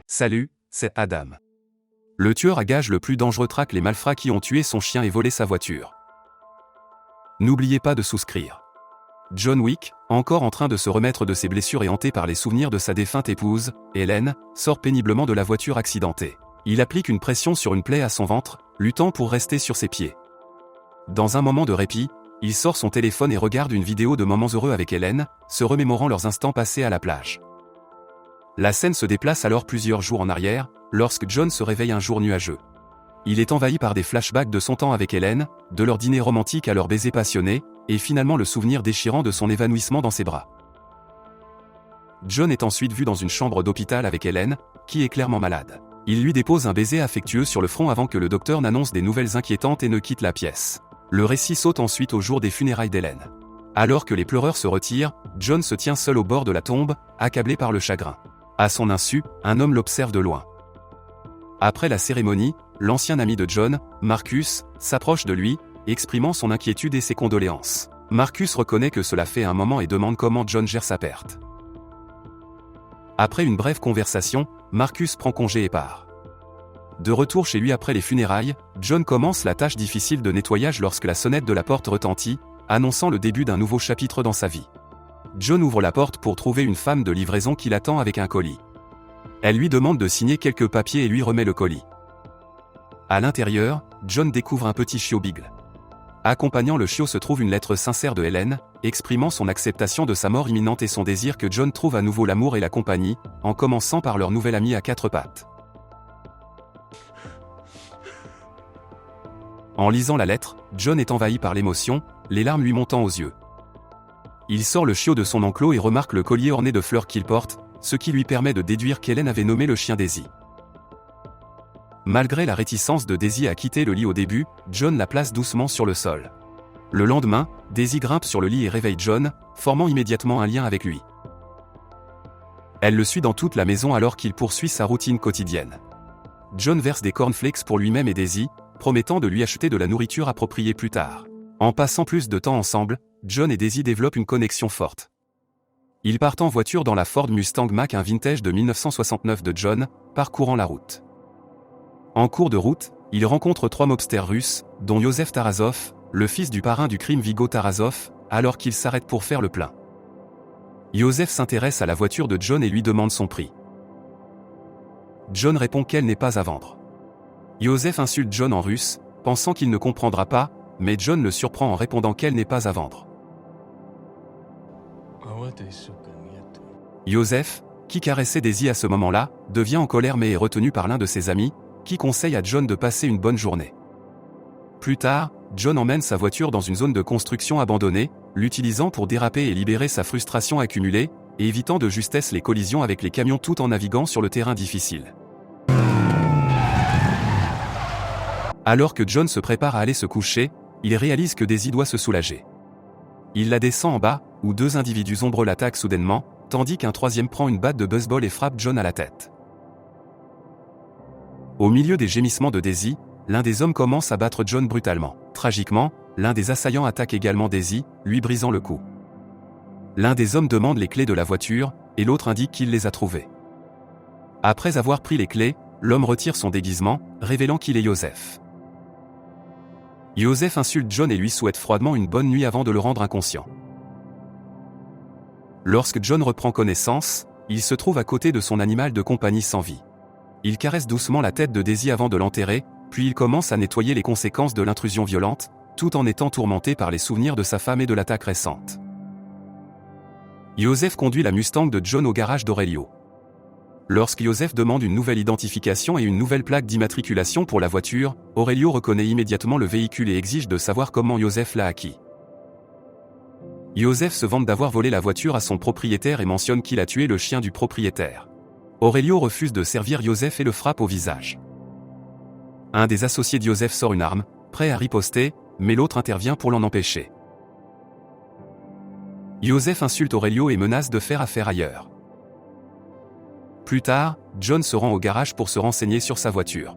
Salut, c'est Adam. Le tueur à gages le plus dangereux traque les malfrats qui ont tué son chien et volé sa voiture. N'oubliez pas de souscrire. John Wick, encore en train de se remettre de ses blessures et hanté par les souvenirs de sa défunte épouse, Hélène, sort péniblement de la voiture accidentée. Il applique une pression sur une plaie à son ventre, luttant pour rester sur ses pieds. Dans un moment de répit, il sort son téléphone et regarde une vidéo de moments heureux avec Hélène, se remémorant leurs instants passés à la plage. La scène se déplace alors plusieurs jours en arrière, lorsque John se réveille un jour nuageux. Il est envahi par des flashbacks de son temps avec Hélène, de leur dîner romantique à leur baiser passionné, et finalement le souvenir déchirant de son évanouissement dans ses bras. John est ensuite vu dans une chambre d'hôpital avec Hélène, qui est clairement malade. Il lui dépose un baiser affectueux sur le front avant que le docteur n'annonce des nouvelles inquiétantes et ne quitte la pièce. Le récit saute ensuite au jour des funérailles d'Hélène. Alors que les pleureurs se retirent, John se tient seul au bord de la tombe, accablé par le chagrin. À son insu, un homme l'observe de loin. Après la cérémonie, l'ancien ami de John, Marcus, s'approche de lui, exprimant son inquiétude et ses condoléances. Marcus reconnaît que cela fait un moment et demande comment John gère sa perte. Après une brève conversation, Marcus prend congé et part. De retour chez lui après les funérailles, John commence la tâche difficile de nettoyage lorsque la sonnette de la porte retentit, annonçant le début d'un nouveau chapitre dans sa vie. John ouvre la porte pour trouver une femme de livraison qui l'attend avec un colis. Elle lui demande de signer quelques papiers et lui remet le colis. À l'intérieur, John découvre un petit chiot Beagle. Accompagnant le chiot se trouve une lettre sincère de Hélène, exprimant son acceptation de sa mort imminente et son désir que John trouve à nouveau l'amour et la compagnie, en commençant par leur nouvel ami à quatre pattes. En lisant la lettre, John est envahi par l'émotion, les larmes lui montant aux yeux. Il sort le chiot de son enclos et remarque le collier orné de fleurs qu'il porte, ce qui lui permet de déduire qu'Hélène avait nommé le chien Daisy. Malgré la réticence de Daisy à quitter le lit au début, John la place doucement sur le sol. Le lendemain, Daisy grimpe sur le lit et réveille John, formant immédiatement un lien avec lui. Elle le suit dans toute la maison alors qu'il poursuit sa routine quotidienne. John verse des cornflakes pour lui-même et Daisy, promettant de lui acheter de la nourriture appropriée plus tard. En passant plus de temps ensemble, John et Daisy développent une connexion forte. Ils partent en voiture dans la Ford Mustang Mach, un vintage de 1969 de John, parcourant la route. En cours de route, ils rencontrent trois mobsters russes, dont Yosef Tarasov, le fils du parrain du crime Vigo Tarasov, alors qu'ils s'arrêtent pour faire le plein. Yosef s'intéresse à la voiture de John et lui demande son prix. John répond qu'elle n'est pas à vendre. Yosef insulte John en russe, pensant qu'il ne comprendra pas, mais John le surprend en répondant qu'elle n'est pas à vendre. Yosef, qui caressait Daisy à ce moment-là, devient en colère mais est retenu par l'un de ses amis, qui conseille à John de passer une bonne journée. Plus tard, John emmène sa voiture dans une zone de construction abandonnée, l'utilisant pour déraper et libérer sa frustration accumulée, et évitant de justesse les collisions avec les camions tout en naviguant sur le terrain difficile. Alors que John se prépare à aller se coucher, il réalise que Daisy doit se soulager. Il la descend en bas, où deux individus ombreux l'attaquent soudainement, tandis qu'un troisième prend une batte de baseball et frappe John à la tête. Au milieu des gémissements de Daisy, l'un des hommes commence à battre John brutalement. Tragiquement, l'un des assaillants attaque également Daisy, lui brisant le cou. L'un des hommes demande les clés de la voiture, et l'autre indique qu'il les a trouvées. Après avoir pris les clés, l'homme retire son déguisement, révélant qu'il est Yosef. Yosef insulte John et lui souhaite froidement une bonne nuit avant de le rendre inconscient. Lorsque John reprend connaissance, il se trouve à côté de son animal de compagnie sans vie. Il caresse doucement la tête de Daisy avant de l'enterrer, puis il commence à nettoyer les conséquences de l'intrusion violente, tout en étant tourmenté par les souvenirs de sa femme et de l'attaque récente. Yosef conduit la Mustang de John au garage d'Aurelio. Lorsque Yosef demande une nouvelle identification et une nouvelle plaque d'immatriculation pour la voiture, Aurelio reconnaît immédiatement le véhicule et exige de savoir comment Yosef l'a acquis. Yosef se vante d'avoir volé la voiture à son propriétaire et mentionne qu'il a tué le chien du propriétaire. Aurelio refuse de servir Yosef et le frappe au visage. Un des associés de Yosef sort une arme, prêt à riposter, mais l'autre intervient pour l'en empêcher. Yosef insulte Aurelio et menace de faire affaire ailleurs. Plus tard, John se rend au garage pour se renseigner sur sa voiture.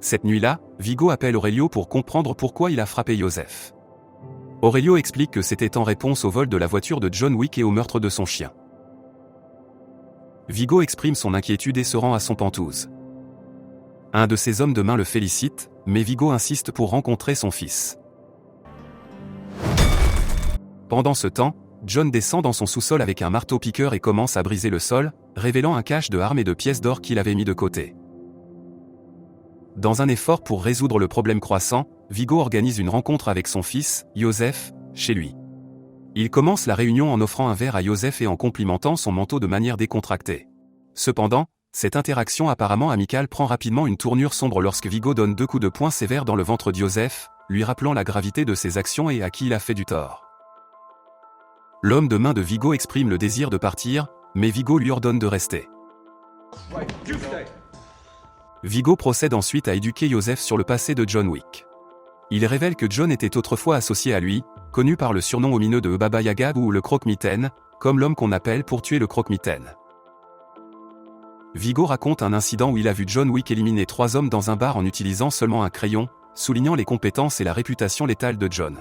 Cette nuit-là, Vigo appelle Aurelio pour comprendre pourquoi il a frappé Yosef. Aurelio explique que c'était en réponse au vol de la voiture de John Wick et au meurtre de son chien. Viggo exprime son inquiétude et se rend à son penthouse. Un de ses hommes de main le félicite, mais Viggo insiste pour rencontrer son fils. Pendant ce temps, John descend dans son sous-sol avec un marteau-piqueur et commence à briser le sol, révélant un cache de armes et de pièces d'or qu'il avait mis de côté. Dans un effort pour résoudre le problème croissant, Viggo organise une rencontre avec son fils, Joseph, chez lui. Il commence la réunion en offrant un verre à Joseph et en complimentant son manteau de manière décontractée. Cependant, cette interaction apparemment amicale prend rapidement une tournure sombre lorsque Viggo donne 2 coups de poing sévères dans le ventre de Joseph, lui rappelant la gravité de ses actions et à qui il a fait du tort. L'homme de main de Viggo exprime le désir de partir, mais Viggo lui ordonne de rester. Viggo procède ensuite à éduquer Joseph sur le passé de John Wick. Il révèle que John était autrefois associé à lui, connu par le surnom omineux de Baba Yaga ou le croque-mitaine, comme l'homme qu'on appelle pour tuer le croque-mitaine. Viggo raconte un incident où il a vu John Wick éliminer 3 hommes dans un bar en utilisant seulement un crayon, soulignant les compétences et la réputation létale de John.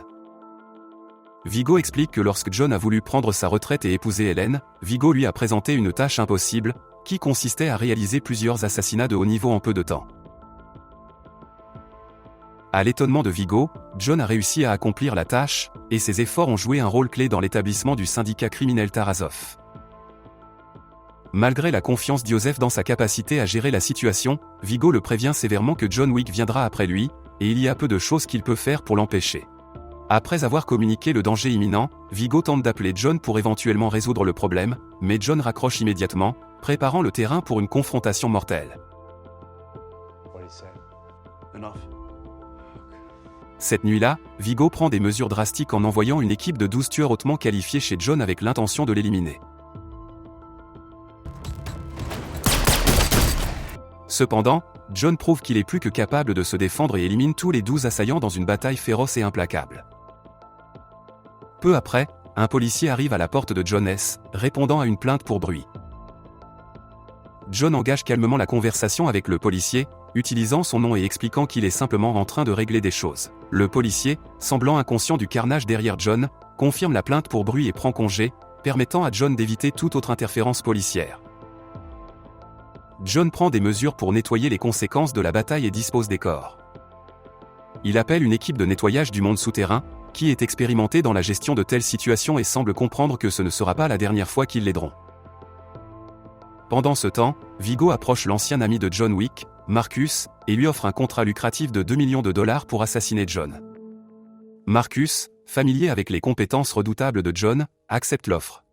Viggo explique que lorsque John a voulu prendre sa retraite et épouser Hélène, Viggo lui a présenté une tâche impossible, qui consistait à réaliser plusieurs assassinats de haut niveau en peu de temps. À l'étonnement de Viggo, John a réussi à accomplir la tâche, et ses efforts ont joué un rôle clé dans l'établissement du syndicat criminel Tarasov. Malgré la confiance de Joseph dans sa capacité à gérer la situation, Viggo le prévient sévèrement que John Wick viendra après lui, et il y a peu de choses qu'il peut faire pour l'empêcher. Après avoir communiqué le danger imminent, Viggo tente d'appeler John pour éventuellement résoudre le problème, mais John raccroche immédiatement, préparant le terrain pour une confrontation mortelle. Cette nuit-là, Viggo prend des mesures drastiques en envoyant une équipe de 12 tueurs hautement qualifiés chez John avec l'intention de l'éliminer. Cependant, John prouve qu'il est plus que capable de se défendre et élimine tous les 12 assaillants dans une bataille féroce et implacable. Peu après, un policier arrive à la porte de John S., répondant à une plainte pour bruit. John engage calmement la conversation avec le policier, utilisant son nom et expliquant qu'il est simplement en train de régler des choses. Le policier, semblant inconscient du carnage derrière John, confirme la plainte pour bruit et prend congé, permettant à John d'éviter toute autre interférence policière. John prend des mesures pour nettoyer les conséquences de la bataille et dispose des corps. Il appelle une équipe de nettoyage du monde souterrain, qui est expérimentée dans la gestion de telles situations et semble comprendre que ce ne sera pas la dernière fois qu'ils l'aideront. Pendant ce temps, Viggo approche l'ancien ami de John Wick, Marcus, et lui offre un contrat lucratif de $2 millions pour assassiner John. Marcus, familier avec les compétences redoutables de John, accepte l'offre.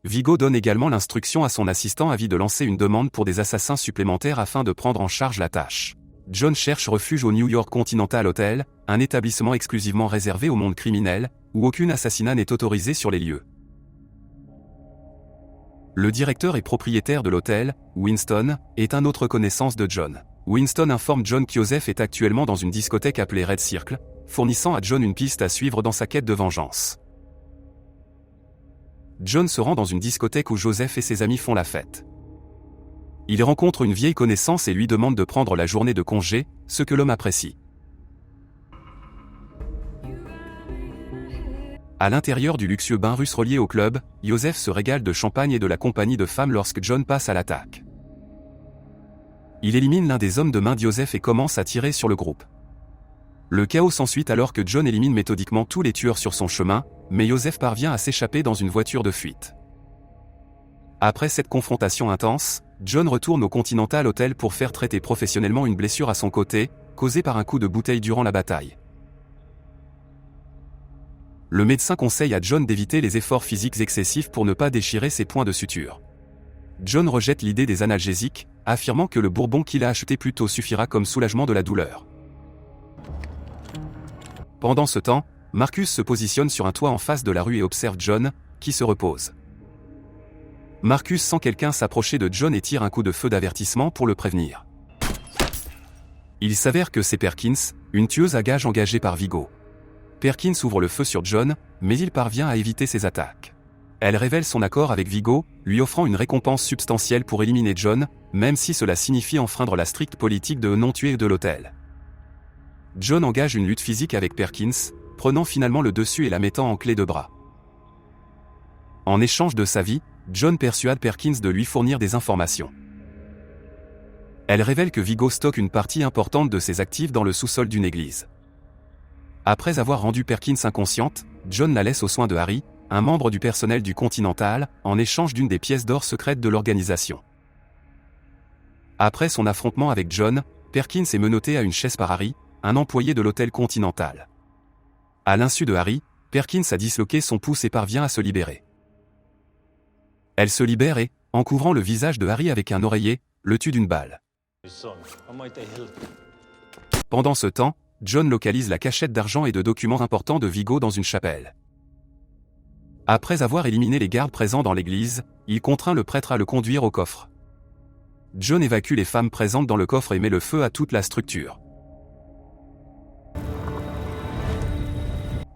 Viggo donne également l'instruction à son assistant Avi de lancer une demande pour des assassins supplémentaires afin de prendre en charge la tâche. John cherche refuge au New York Continental Hotel, un établissement exclusivement réservé au monde criminel, où aucun assassinat n'est autorisé sur les lieux. Le directeur et propriétaire de l'hôtel, Winston, est un autre connaissance de John. Winston informe John que Joseph est actuellement dans une discothèque appelée Red Circle, fournissant à John une piste à suivre dans sa quête de vengeance. John se rend dans une discothèque où Joseph et ses amis font la fête. Il rencontre une vieille connaissance et lui demande de prendre la journée de congé, ce que l'homme apprécie. À l'intérieur du luxueux bain russe relié au club, Joseph se régale de champagne et de la compagnie de femmes lorsque John passe à l'attaque. Il élimine l'un des hommes de main de Joseph et commence à tirer sur le groupe. Le chaos s'ensuit alors que John élimine méthodiquement tous les tueurs sur son chemin, mais Joseph parvient à s'échapper dans une voiture de fuite. Après cette confrontation intense, John retourne au Continental Hotel pour faire traiter professionnellement une blessure à son côté, causée par un coup de bouteille durant la bataille. Le médecin conseille à John d'éviter les efforts physiques excessifs pour ne pas déchirer ses points de suture. John rejette l'idée des analgésiques, affirmant que le bourbon qu'il a acheté plus tôt suffira comme soulagement de la douleur. Pendant ce temps, Marcus se positionne sur un toit en face de la rue et observe John, qui se repose. Marcus sent quelqu'un s'approcher de John et tire un coup de feu d'avertissement pour le prévenir. Il s'avère que c'est Perkins, une tueuse à gages engagée par Viggo. Perkins ouvre le feu sur John, mais il parvient à éviter ses attaques. Elle révèle son accord avec Viggo, lui offrant une récompense substantielle pour éliminer John, même si cela signifie enfreindre la stricte politique de non tuer de l'hôtel. John engage une lutte physique avec Perkins, prenant finalement le dessus et la mettant en clé de bras. En échange de sa vie, John persuade Perkins de lui fournir des informations. Elle révèle que Viggo stocke une partie importante de ses actifs dans le sous-sol d'une église. Après avoir rendu Perkins inconsciente, John la laisse aux soins de Harry, un membre du personnel du Continental, en échange d'une des pièces d'or secrètes de l'organisation. Après son affrontement avec John, Perkins est menotté à une chaise par Harry, un employé de l'hôtel Continental. À l'insu de Harry, Perkins a disloqué son pouce et parvient à se libérer. Elle se libère et, en couvrant le visage de Harry avec un oreiller, le tue d'une balle. Pendant ce temps, John localise la cachette d'argent et de documents importants de Viggo dans une chapelle. Après avoir éliminé les gardes présents dans l'église, il contraint le prêtre à le conduire au coffre. John évacue les femmes présentes dans le coffre et met le feu à toute la structure.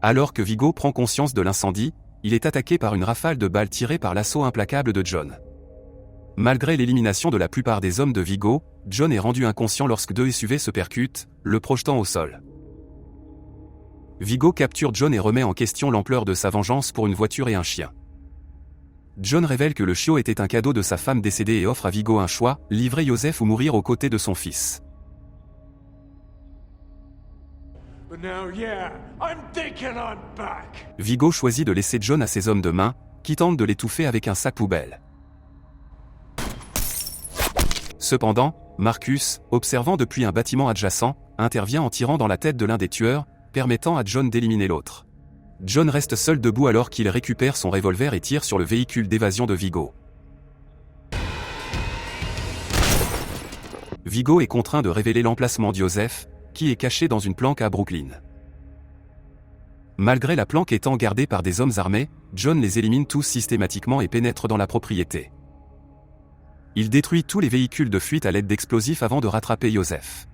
Alors que Viggo prend conscience de l'incendie, il est attaqué par une rafale de balles tirées par l'assaut implacable de John. Malgré l'élimination de la plupart des hommes de Viggo, John est rendu inconscient lorsque deux SUV se percutent, le projetant au sol. Viggo capture John et remet en question l'ampleur de sa vengeance pour une voiture et un chien. John révèle que le chiot était un cadeau de sa femme décédée et offre à Viggo un choix, livrer Joseph ou mourir aux côtés de son fils. Viggo choisit de laisser John à ses hommes de main, qui tentent de l'étouffer avec un sac poubelle. Cependant, Marcus, observant depuis un bâtiment adjacent, intervient en tirant dans la tête de l'un des tueurs, permettant à John d'éliminer l'autre. John reste seul debout alors qu'il récupère son revolver et tire sur le véhicule d'évasion de Viggo. Viggo est contraint de révéler l'emplacement de Joseph, qui est caché dans une planque à Brooklyn. Malgré la planque étant gardée par des hommes armés, John les élimine tous systématiquement et pénètre dans la propriété. Il détruit tous les véhicules de fuite à l'aide d'explosifs avant de rattraper Joseph.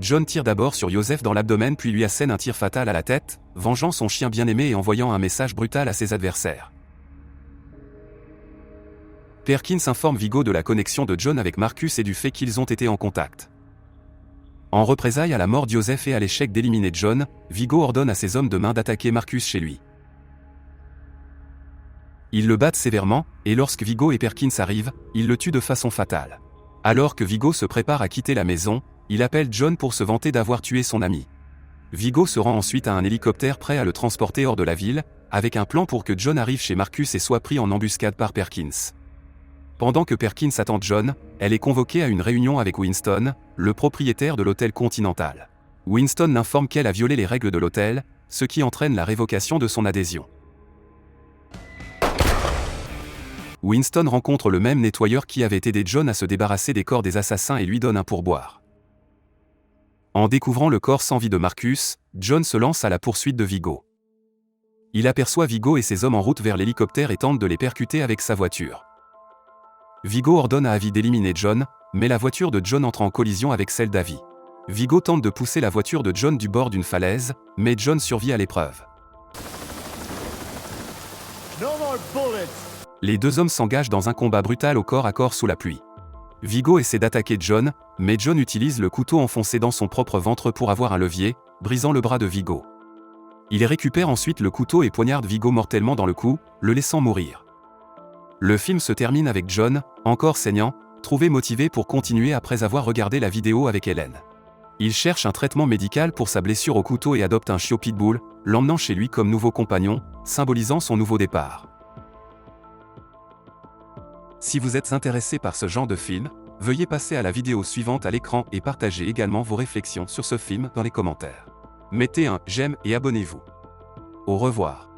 John tire d'abord sur Joseph dans l'abdomen puis lui assène un tir fatal à la tête, vengeant son chien bien-aimé et envoyant un message brutal à ses adversaires. Perkins informe Viggo de la connexion de John avec Marcus et du fait qu'ils ont été en contact. En représailles à la mort de Joseph et à l'échec d'éliminer John, Viggo ordonne à ses hommes de main d'attaquer Marcus chez lui. Ils le battent sévèrement, et lorsque Viggo et Perkins arrivent, ils le tuent de façon fatale. Alors que Viggo se prépare à quitter la maison, il appelle John pour se vanter d'avoir tué son ami. Viggo se rend ensuite à un hélicoptère prêt à le transporter hors de la ville, avec un plan pour que John arrive chez Marcus et soit pris en embuscade par Perkins. Pendant que Perkins attend John, elle est convoquée à une réunion avec Winston, le propriétaire de l'hôtel Continental. Winston l'informe qu'elle a violé les règles de l'hôtel, ce qui entraîne la révocation de son adhésion. Winston rencontre le même nettoyeur qui avait aidé John à se débarrasser des corps des assassins et lui donne un pourboire. En découvrant le corps sans vie de Marcus, John se lance à la poursuite de Viggo. Il aperçoit Viggo et ses hommes en route vers l'hélicoptère et tente de les percuter avec sa voiture. Viggo ordonne à Avi d'éliminer John, mais la voiture de John entre en collision avec celle d'Avi. Viggo tente de pousser la voiture de John du bord d'une falaise, mais John survit à l'épreuve. Les deux hommes s'engagent dans un combat brutal au corps à corps sous la pluie. Viggo essaie d'attaquer John, mais John utilise le couteau enfoncé dans son propre ventre pour avoir un levier, brisant le bras de Viggo. Il récupère ensuite le couteau et poignarde Viggo mortellement dans le cou, le laissant mourir. Le film se termine avec John, encore saignant, trouvé motivé pour continuer après avoir regardé la vidéo avec Helen. Il cherche un traitement médical pour sa blessure au couteau et adopte un chiot pitbull, l'emmenant chez lui comme nouveau compagnon, symbolisant son nouveau départ. Si vous êtes intéressé par ce genre de film, veuillez passer à la vidéo suivante à l'écran et partagez également vos réflexions sur ce film dans les commentaires. Mettez un j'aime et abonnez-vous. Au revoir.